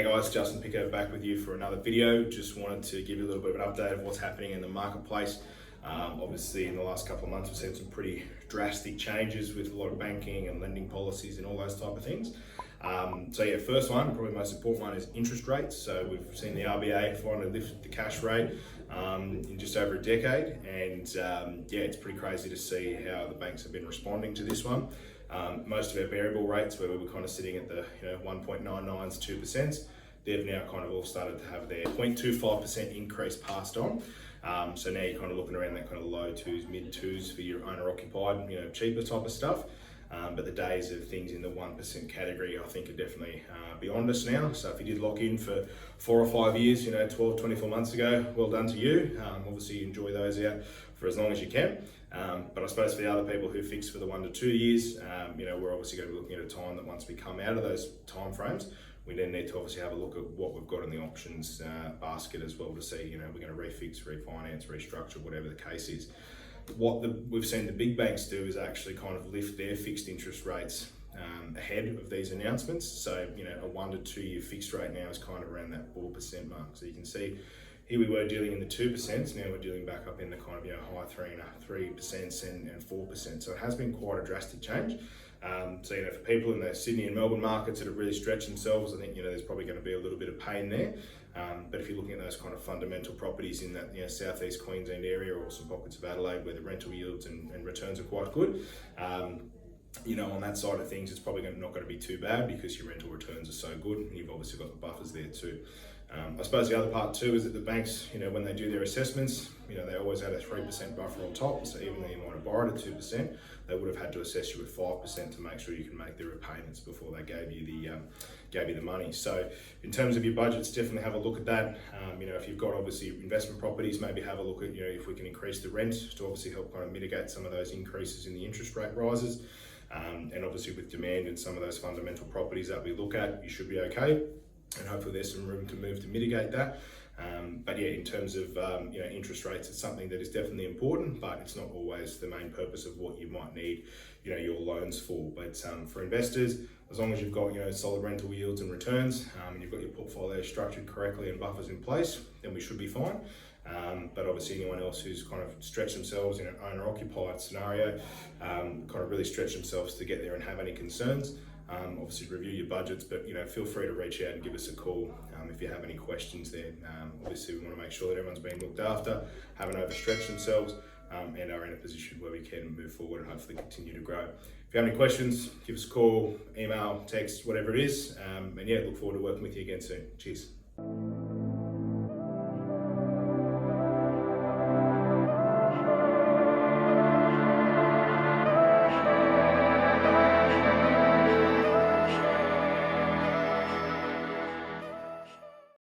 Hey guys, Justin Pico back with you for another video. Just wanted to give you a little bit of an update of what's happening in the marketplace. Obviously in the last couple of months we've seen some pretty drastic changes with a lot of banking and lending policies and all those type of things. First one, probably the most important one, is interest rates. So we've seen the RBA finally lift the cash rate in just over a decade, and it's pretty crazy to see how the banks have been responding to this one. Most of our variable rates, where we were kind of sitting at the 1.99s, 2%, they've now kind of all started to have their 0.25% increase passed on. So now you're kind of looking around that kind of low twos, mid twos for your owner occupied, cheaper type of stuff. But the days of things in the 1% category, I think, are definitely beyond us now. So if you did lock in for 4 or 5 years, 12, 24 months ago, well done to you. Obviously enjoy those out for as long as you can. But I suppose for the other people who fix for the 1 to 2 years, we're obviously going to be looking at a time that once we come out of those time frames, we then need to obviously have a look at what we've got in the options basket as well to see, we're going to refix, refinance, restructure, whatever the case is. What we've seen the big banks do is actually kind of lift their fixed interest rates ahead of these announcements. So, a 1 to 2 year fixed rate now is kind of around that 4% mark. So you can see here we were dealing in the 2%, now we're dealing back up in the kind of high 3% and 4%. So it has been quite a drastic change. For people in the Sydney and Melbourne markets that have really stretched themselves, I think there's probably going to be a little bit of pain there. But if you're looking at those kind of fundamental properties in that southeast Queensland area or some pockets of Adelaide where the rental yields and returns are quite good, on that side of things, it's probably not going to be too bad because your rental returns are so good, and you've obviously got the buffers there too. I suppose the other part too is that the banks, when they do their assessments, they always add a 3% buffer on top. So even though you might have borrowed at 2%, they would have had to assess you at 5% to make sure you can make the repayments before they gave you the money. So in terms of your budgets, definitely have a look at that. If you've got obviously investment properties, maybe have a look at if we can increase the rent to obviously help kind of mitigate some of those increases in the interest rate rises. And obviously with demand in some of those fundamental properties that we look at, you should be okay. And hopefully there's some room to move to mitigate that. In terms of interest rates, it's something that is definitely important, but it's not always the main purpose of what you might need your loans for. But for investors, as long as you've got solid rental yields and returns, and you've got your portfolio structured correctly and buffers in place, then we should be fine. But obviously anyone else who's kind of stretched themselves in an owner occupied scenario, kind of really stretch themselves to get there and have any concerns, obviously review your budgets, but feel free to reach out and give us a call if you have any questions there. Obviously we want to make sure that everyone's being looked after, haven't overstretched themselves, and are in a position where we can move forward and hopefully continue to grow. If you have any questions, give us a call, email, text, whatever it is, look forward to working with you again soon. Cheers.